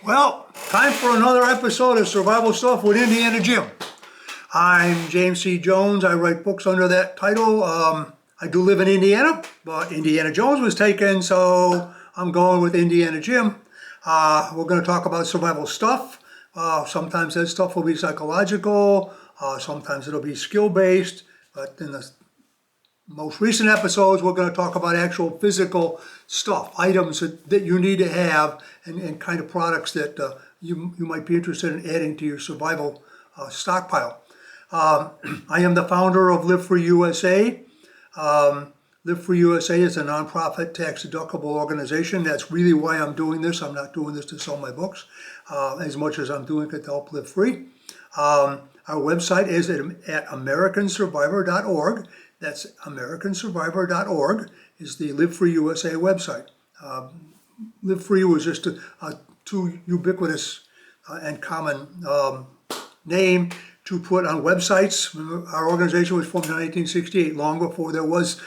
Well, time for another episode of Survival Stuff with Indiana Jim. I'm James C. Jones. I write books under that title. I do live in Indiana, but Indiana Jones was taken, so I'm going with Indiana Jim. We're going to talk about survival stuff. Sometimes that stuff will be psychological. Sometimes it'll be skill-based. But in the most recent episodes, we're going to talk about actual physical stuff, items that you need to have, and kind of products that you might be interested in adding to your survival stockpile. I am the founder of Live Free USA. Live Free USA is a nonprofit tax-deductible organization. That's really why I'm doing this. I'm not doing this to sell my books as much as I'm doing it to help live free. Our website is at americansurvivor.org. That's americansurvivor.org is the Live Free USA website. Live Free was just a too ubiquitous and common name to put on websites. Our organization was formed in 1968, long before there was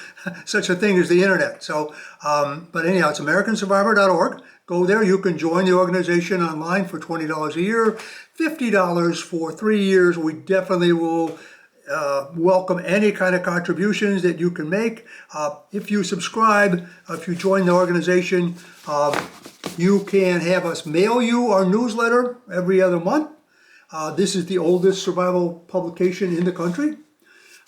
such a thing as the internet. So, but anyhow, it's americansurvivor.org. Go there. You can join the organization online for $20 a year, $50 for 3 years. We definitely will welcome any kind of contributions that you can make. If you subscribe, if you join the organization, you can have us mail you our newsletter every other month. This is the oldest survival publication in the country.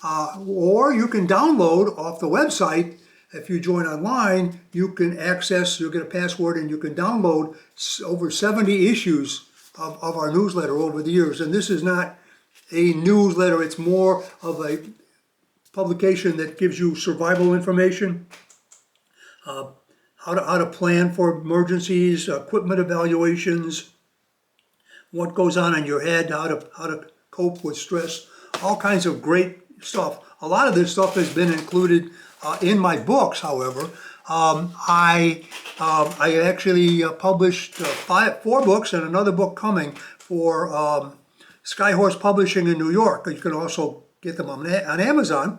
Or you can download off the website. If you join online, you can access, you'll get a password, and you can download over 70 issues of our newsletter over the years. And this is not a newsletter, it's more of a publication that gives you survival information, how to plan for emergencies, equipment evaluations, what goes on in your head, how to cope with stress, all kinds of great stuff. A lot of this stuff has been included in my books, however. I actually published 4 books and another book coming for Skyhorse Publishing in New York. You can also get them on Amazon.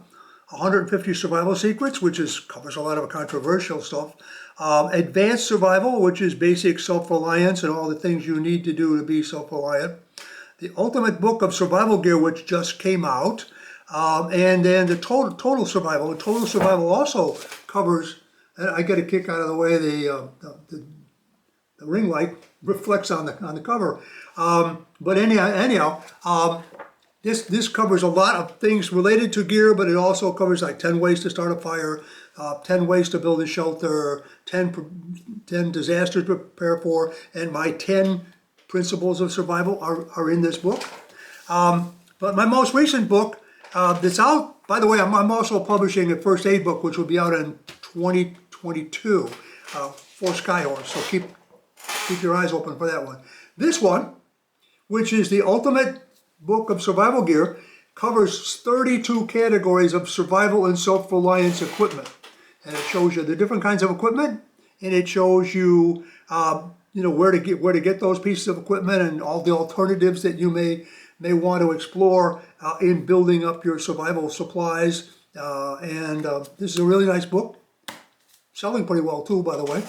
150 Survival Secrets, which covers a lot of controversial stuff. Advanced Survival, which is basic self-reliance and all the things you need to do to be self-reliant. The Ultimate Book of Survival Gear, which just came out. And then the Total Survival. The Total Survival also covers, I get a kick out of the way the ring light reflects on the cover. But anyhow, this covers a lot of things related to gear, but it also covers like 10 ways to start a fire, 10 ways to build a shelter, 10 disasters to prepare for, and my 10 principles of survival are in this book. But my most recent book that's out, by the way, I'm also publishing a first aid book, which will be out in 2022 for Skyhorse, so keep your eyes open for that one. This one, which is the Ultimate Book of Survival Gear, covers 32 categories of survival and self-reliance equipment. And it shows you the different kinds of equipment, and it shows you, where to get those pieces of equipment and all the alternatives that you may want to explore in building up your survival supplies. This is a really nice book, selling pretty well too, by the way.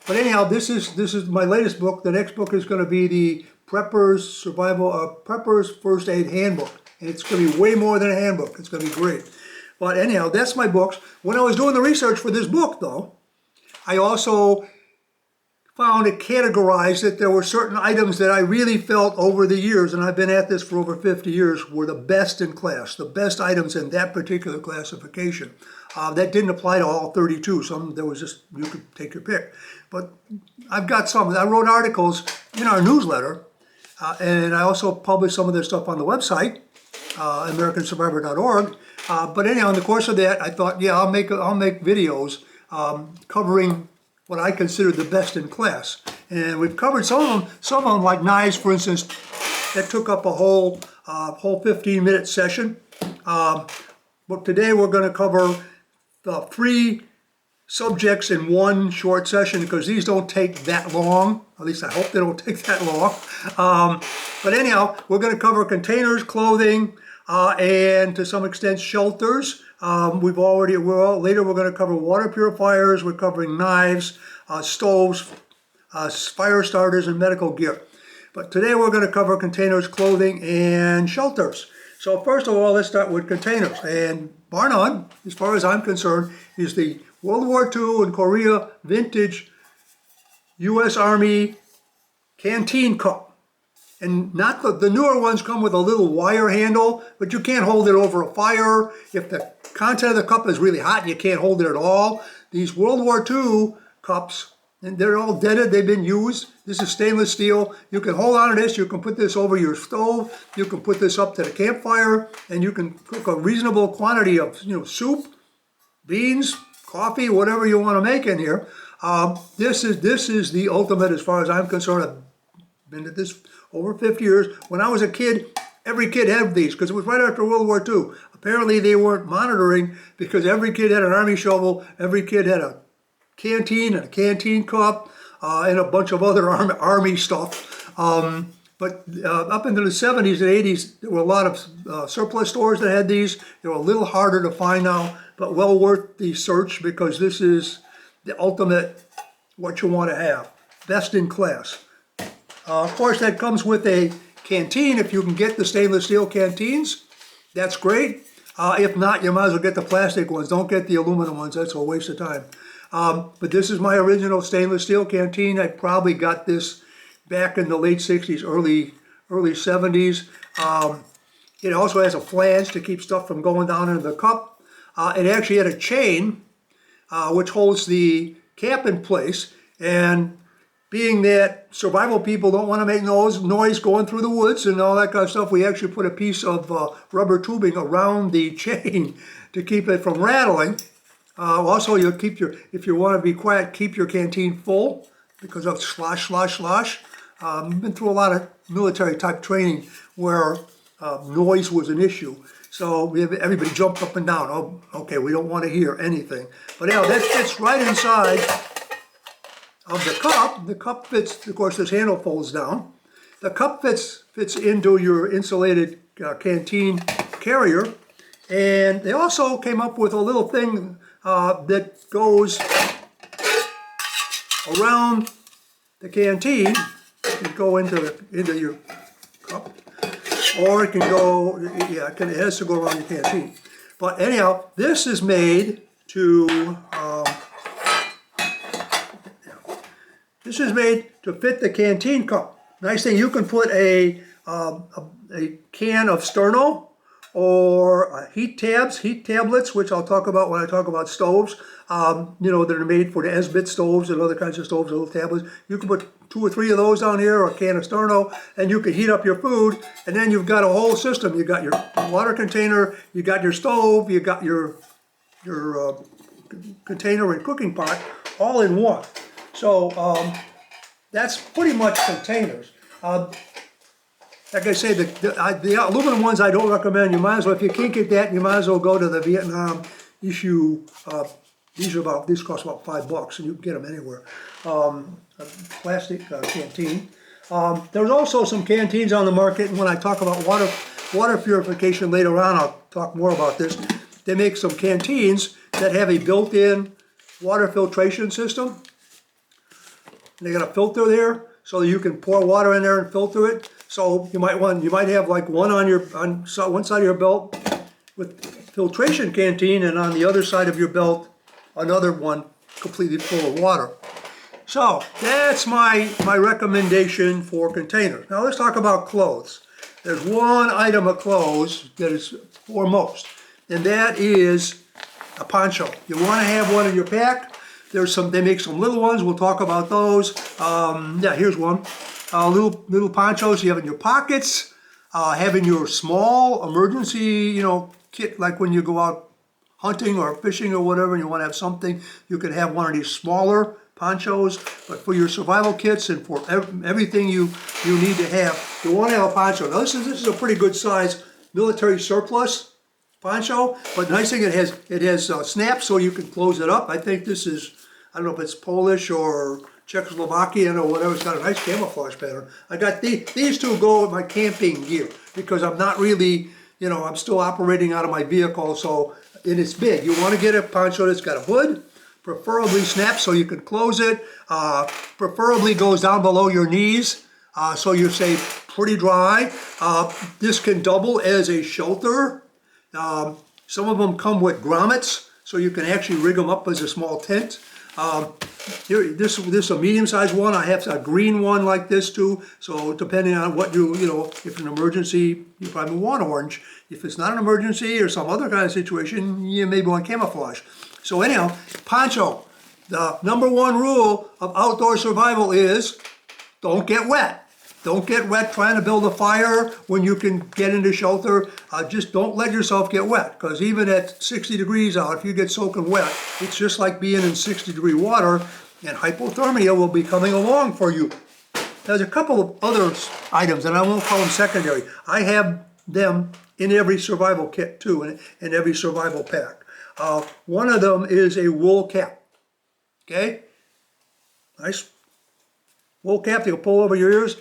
But anyhow, this is my latest book. The next book is going to be the Prepper's First Aid Handbook. And it's going to be way more than a handbook. It's going to be great. But anyhow, that's my books. When I was doing the research for this book, though, I also found it categorized that there were certain items that I really felt over the years, and I've been at this for over 50 years, were the best in class, the best items in that particular classification. That didn't apply to all 32. Some, there was just, you could take your pick. But I've got some. I wrote articles in our newsletter, and I also published some of this stuff on the website, americansurvivor.org. But anyhow, in the course of that, I thought, yeah, I'll make videos covering what I consider the best in class. And we've covered some of them like knives, for instance, that took up a whole 15-minute session. But today we're going to cover 3 subjects in one short session, because these don't take that long. At least I hope they don't take that long. But anyhow, we're going to cover containers, clothing, and to some extent shelters. Later we're going to cover water purifiers. We're covering knives, stoves, fire starters, and medical gear. But today we're going to cover containers, clothing, and shelters. So first of all, let's start with containers. And bar none, as far as I'm concerned, is the World War II and Korea vintage U.S. Army canteen cup. And not the newer ones come with a little wire handle, but you can't hold it over a fire. If the content of the cup is really hot, you can't hold it at all. These World War II cups, and they're all dented, they've been used. This is stainless steel. You can hold on to this, you can put this over your stove, you can put this up to the campfire, and you can cook a reasonable quantity of soup, beans, coffee, whatever you want to make in here. This is the ultimate as far as I'm concerned. I've been at this over 50 years. When I was a kid, every kid had these because it was right after World War II. Apparently they weren't monitoring because every kid had an army shovel, every kid had a canteen and a canteen cup, and a bunch of other army stuff. But up into the 70s and 80s, there were a lot of surplus stores that had these. They were a little harder to find now, but well worth the search because this is the ultimate what you want to have. Best in class. Of course, that comes with a canteen. If you can get the stainless steel canteens, that's great. If not, you might as well get the plastic ones. Don't get the aluminum ones. That's a waste of time. But this is my original stainless steel canteen. I probably got this back in the late 60s, early 70s. It also has a flange to keep stuff from going down into the cup. It actually had a chain which holds the cap in place. And being that survival people don't want to make noise going through the woods and all that kind of stuff, we actually put a piece of rubber tubing around the chain to keep it from rattling. Also, you'll keep if you want to be quiet, keep your canteen full because of slosh. I've been through a lot of military type training where noise was an issue. So everybody jumped up and down. Oh, okay, we don't want to hear anything. But yeah, that fits right inside of the cup. The cup fits, of course, this handle folds down. The cup fits into your insulated canteen carrier. And they also came up with a little thing that goes around the canteen. It can go into your cup, or it can go, yeah, it has to go around your canteen. But anyhow, this is made to fit the canteen cup. Nice thing, you can put a can of Sterno or heat tablets, which I'll talk about when I talk about stoves, that are made for the Esbit stoves and other kinds of stoves, little tablets. You can put 2 or 3 of those down here, or a can of Sterno, and you can heat up your food, and then you've got a whole system. You got your water container, you got your stove, you got your container and cooking pot, all in one. So that's pretty much containers. Like I say, the aluminum ones I don't recommend. You might as well, if you can't get that, you might as well go to the Vietnam issue. These cost about $5, and you can get them anywhere. A plastic canteen. There's also some canteens on the market, and when I talk about water purification later on, I'll talk more about this. They make some canteens that have a built-in water filtration system. They got a filter there, so that you can pour water in there and filter it. So you might have like one on one side of your belt with filtration canteen, and on the other side of your belt another one completely full of water. So that's my recommendation for containers. Now let's talk about clothes. There's one item of clothes that is foremost, and that is a poncho. You want to have one in your pack. They make some little ones. We'll talk about those. Yeah, here's one. Little ponchos you have in your pockets. Having your small emergency, kit, like when you go out hunting or fishing or whatever, and you want to have something, you can have one of these smaller ponchos. But for your survival kits and for everything you need to have, you want to have a poncho. Now this is a pretty good size military surplus poncho, but the nice thing, it has snaps so you can close it up. I think this is, I don't know if it's Polish or Czechoslovakian or whatever. It's got a nice camouflage pattern. I got these two go with my camping gear because I'm not really, I'm still operating out of my vehicle, so and it's big. You want to get a poncho that's got a hood, preferably snaps so you can close it. Preferably goes down below your knees so you stay pretty dry. This can double as a shelter. Some of them come with grommets, so you can actually rig them up as a small tent. Here, this is a medium-sized one. I have a green one like this too. So depending on what if an emergency, you probably want orange. If it's not an emergency or some other kind of situation, you maybe want camouflage. So anyhow, poncho. The number one rule of outdoor survival is don't get wet. Don't get wet trying to build a fire when you can get into shelter. Just don't let yourself get wet, because even at 60 degrees out, if you get soaking wet, it's just like being in 60-degree water, and hypothermia will be coming along for you. There's a couple of other items, and I won't call them secondary. I have them in every survival kit too, in every survival pack. One of them is a wool cap. Okay? Nice wool cap that you pull over your ears.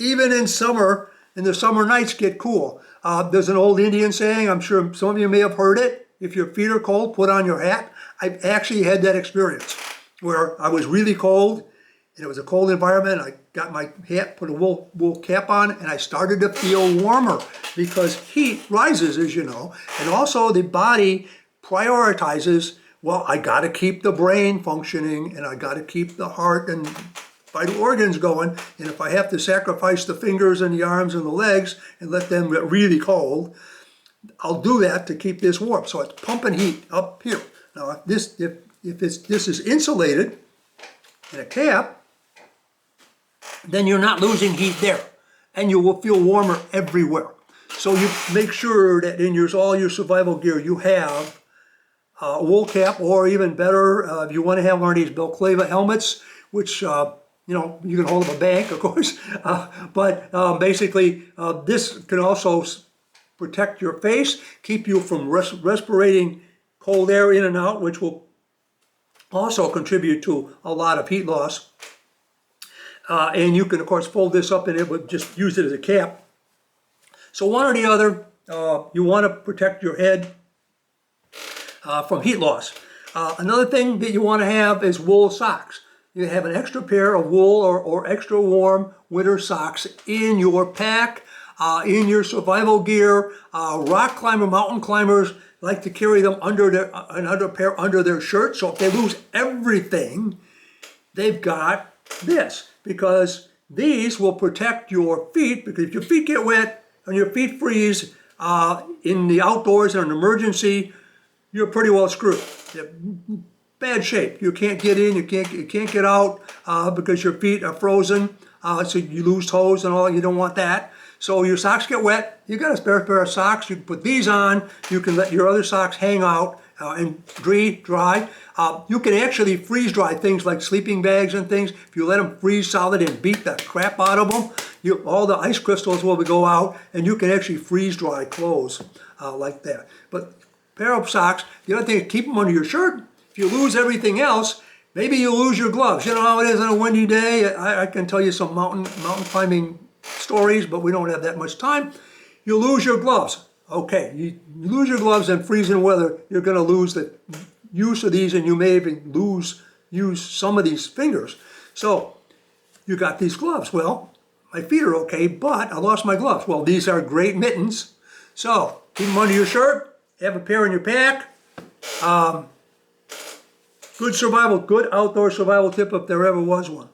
Even in summer, and the summer nights get cool. There's an old Indian saying, I'm sure some of you may have heard it, if your feet are cold, put on your hat. I've actually had that experience where I was really cold, and it was a cold environment. I got my hat, put a wool cap on, and I started to feel warmer because heat rises, as you know. And also the body prioritizes, well, I got to keep the brain functioning, and I got to keep the heart and vital organs going, and if I have to sacrifice the fingers and the arms and the legs and let them get really cold, I'll do that to keep this warm. So it's pumping heat up here. Now if this is insulated in a cap, then you're not losing heat there, and you will feel warmer everywhere. So you make sure that in all your survival gear you have a wool cap, or even better, if you want to have one of these balaclava helmets, which you can hold up a bank, of course, but basically this can also protect your face, keep you from respirating cold air in and out, which will also contribute to a lot of heat loss. And you can, of course, fold this up and it would just use it as a cap. So one or the other, you want to protect your head from heat loss. Another thing that you want to have is wool socks. You have an extra pair of wool or extra warm winter socks in your pack, in your survival gear. Rock climber, mountain climbers like to carry them another pair under their shirt. So if they lose everything, they've got this, because these will protect your feet, because if your feet get wet and your feet freeze in the outdoors in an emergency, you're pretty well screwed. Bad shape. You can't get in, you can't get out because your feet are frozen. So you lose toes and all. You don't want that. So your socks get wet. You got a spare pair of socks. You can put these on. You can let your other socks hang out and dry. You can actually freeze dry things like sleeping bags and things. If you let them freeze solid and beat the crap out of them, all the ice crystals will go out, and you can actually freeze dry clothes like that. But pair of socks. The other thing is keep them under your shirt. If you lose everything else, maybe you lose your gloves. You know how it is on a windy day. I can tell you some mountain climbing stories, but we don't have that much time. You lose your gloves. Okay, you lose your gloves in freezing weather, you're going to lose the use of these, and you may even use some of these fingers. So you got these gloves. Well, my feet are okay, but I lost my gloves. Well, these are great mittens. So keep them under your shirt. Have a pair in your pack. Good outdoor survival tip if there ever was one.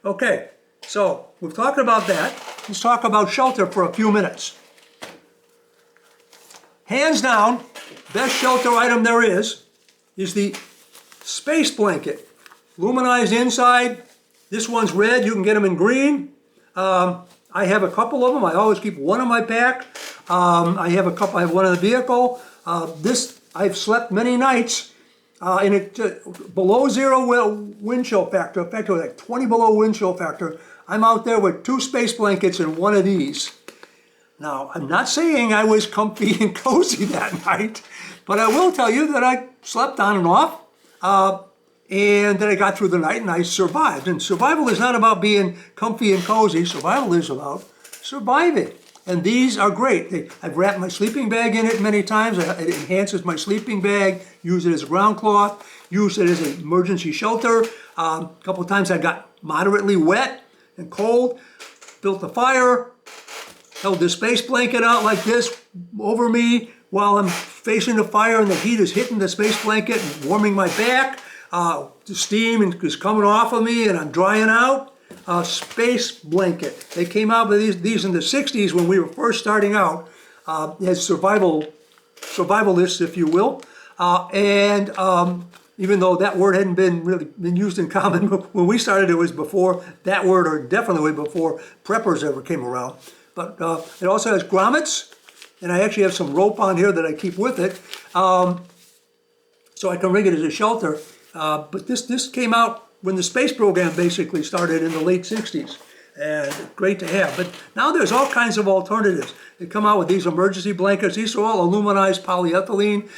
Okay, so we've talked about that. Let's talk about shelter for a few minutes. Hands down, best shelter item there is the space blanket. Luminized inside. This one's red. You can get them in green. I have a couple of them. I always keep one in my pack. I have one in the vehicle. I've slept many nights in it below zero wind chill factor. In fact, it was like 20 below wind chill factor. I'm out there with 2 space blankets and one of these. Now, I'm not saying I was comfy and cozy that night, but I will tell you that I slept on and off, and that I got through the night and I survived. And survival is not about being comfy and cozy. Survival is about surviving. And these are great. I've wrapped my sleeping bag in it many times. It enhances my sleeping bag. Use it as a ground cloth. used it as an emergency shelter. A couple of times I got moderately wet and cold, built a fire, held the space blanket out like this over me while I'm facing the fire and the heat is hitting the space blanket and warming my back. The steam is coming off of me and I'm drying out. Space blanket. They came out with these in the 60s when we were first starting out as survivalists, if you will. Even though that word hadn't been used in common when we started, it was before that word, or definitely before preppers ever came around. But it also has grommets, and I actually have some rope on here that I keep with it, so I can rig it as a shelter. But this came out when the space program basically started in the late 60s. And great to have. But now there's all kinds of alternatives. They come out with these emergency blankets. These are all aluminized polyethylene.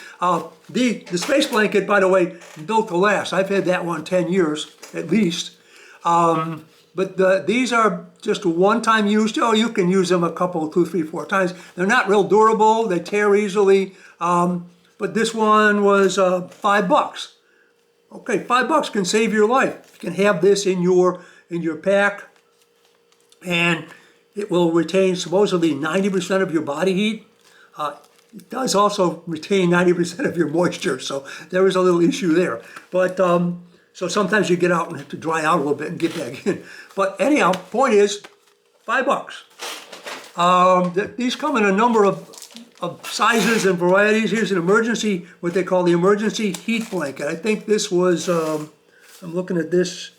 The space blanket, by the way, built to last. I've had that one 10 years at least. But these are just a one-time use. Oh, you can use them a couple, 2, 3, 4 times. They're not real durable. They tear easily. But this one was $5. Okay, $5 can save your life. You can have this in your pack. And it will retain supposedly 90% of your body heat. It does also retain 90% of your moisture, so there is a little issue there. But so sometimes you get out and have to dry out a little bit and get back in. But anyhow, point is, $5. These come in a number of sizes and varieties. Here's an emergency, what they call the emergency heat blanket. I think this was, I'm looking at this,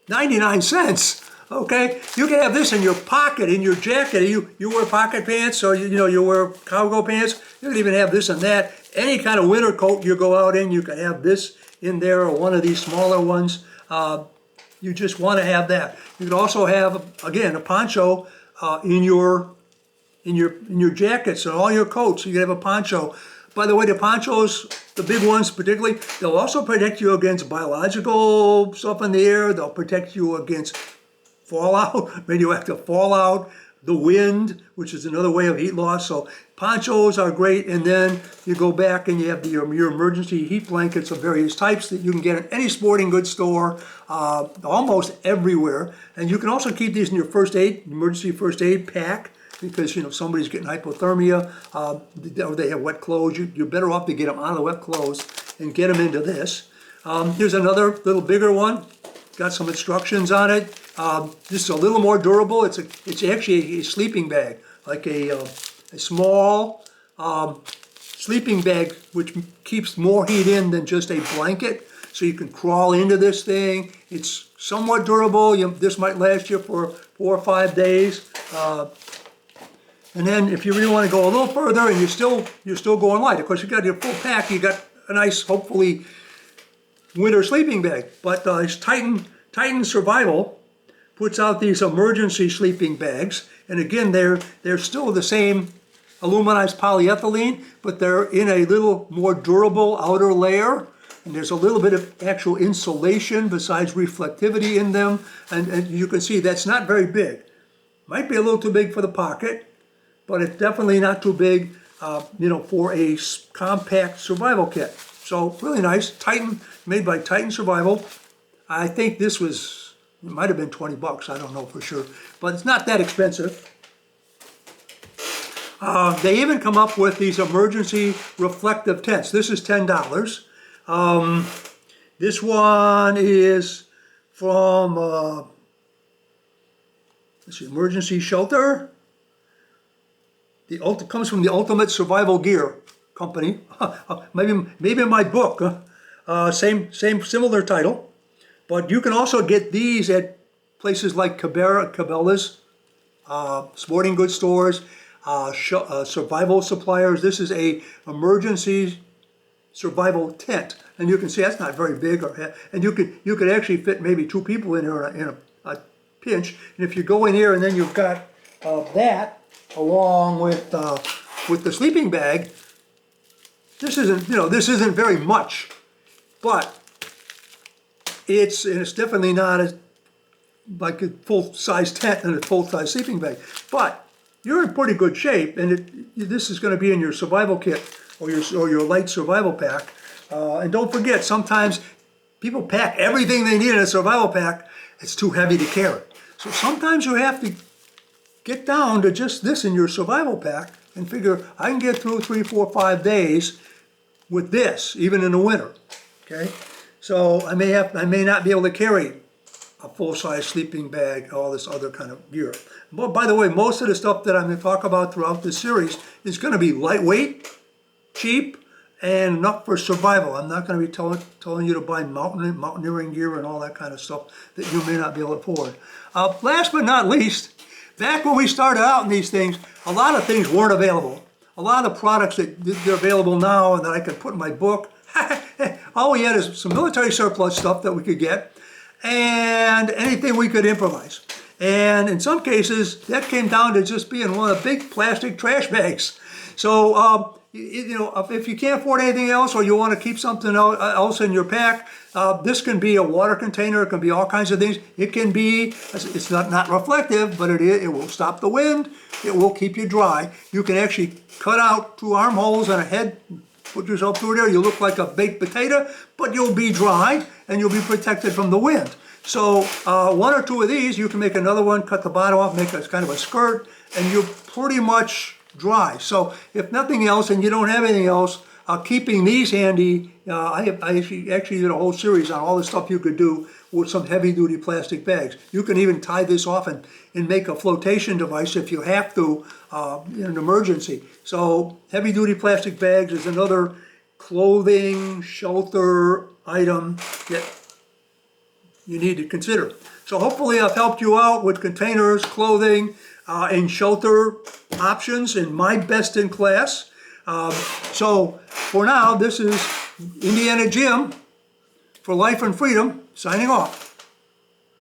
99 cents. Okay, you can have this in your pocket, in your jacket. You wear pocket pants, or you wear cargo pants. You can even have this and that. Any kind of winter coat you go out in, you can have this in there, or one of these smaller ones. You just want to have that. You can also have, again, a poncho in your jackets and all your coats. You can have a poncho. By the way, the ponchos, the big ones particularly, they'll also protect you against biological stuff in the air. They'll protect you against fallout, radioactive fallout, the wind, which is another way of heat loss. So ponchos are great, and then you go back and you have your emergency heat blankets of various types that you can get in any sporting goods store, almost everywhere. And you can also keep these in your emergency first aid pack, because somebody's getting hypothermia, or they have wet clothes. You're better off to get them out of the wet clothes and get them into this. Here's another little bigger one. Got some instructions on it. This is a little more durable. It's actually a sleeping bag, like a small sleeping bag, which keeps more heat in than just a blanket. So you can crawl into this thing. It's somewhat durable. This might last you for 4 or 5 days. And then if you really want to go a little further and you're still going light, of course you got your full pack. You got a nice, hopefully, winter sleeping bag. But it's Titan Survival puts out these emergency sleeping bags, and again they're still the same aluminized polyethylene, but they're in a little more durable outer layer, and there's a little bit of actual insulation besides reflectivity in them, and you can see that's not very big. Might be a little too big for the pocket, but it's definitely not too big for a compact survival kit. So really nice. Titan, made by Titan Survival. I think this was, it might have been $20, I don't know for sure, but it's not that expensive. They even come up with these emergency reflective tents. This is $10. This one is from, let's see, Emergency Shelter. Comes from the Ultimate Survival Gear Company. maybe my book, similar title. But you can also get these at places like Cabela's, sporting goods stores, survival suppliers. This is a emergency survival tent, and you can see that's not very big, and you could actually fit maybe 2 people in here in a pinch. And if you go in here and then you've got that along with the sleeping bag, this isn't very much, but it's definitely not like a full-size tent and a full-size sleeping bag. But you're in pretty good shape, and this is going to be in your survival kit or your light survival pack. And don't forget, sometimes people pack everything they need in a survival pack. It's too heavy to carry. So sometimes you have to get down to just this in your survival pack and figure, I can get through 3, 4, 5 days with this, even in the winter, okay? So I may not be able to carry a full-size sleeping bag, all this other kind of gear. But by the way, most of the stuff that I'm going to talk about throughout this series is going to be lightweight, cheap, and enough for survival. I'm not going to be telling you to buy mountaineering gear and all that kind of stuff that you may not be able to afford. Last but not least, back when we started out in these things, a lot of things weren't available. A lot of the products that they're available now and that I could put in my book, all we had is some military surplus stuff that we could get and anything we could improvise. And in some cases, that came down to just being one of the big plastic trash bags. So, you know, if you can't afford anything else or you want to keep something else in your pack, this can be a water container. It can be all kinds of things. It can be, it's not reflective, but it will stop the wind. It will keep you dry. You can actually cut out 2 armholes and a head, put yourself through there. You look like a baked potato, but you'll be dry and you'll be protected from the wind. So 1 or 2 of these, you can make another one, cut the bottom off, make a kind of a skirt, and you're pretty much dry. So if nothing else and you don't have anything else, keeping these handy, I actually did a whole series on all the stuff you could do with some heavy-duty plastic bags. You can even tie this off and make a flotation device if you have to in an emergency. So heavy-duty plastic bags is another clothing, shelter item that you need to consider. So hopefully I've helped you out with containers, clothing, and shelter options in my best in class. So for now, this is Indiana Jim for Life and Freedom, signing off.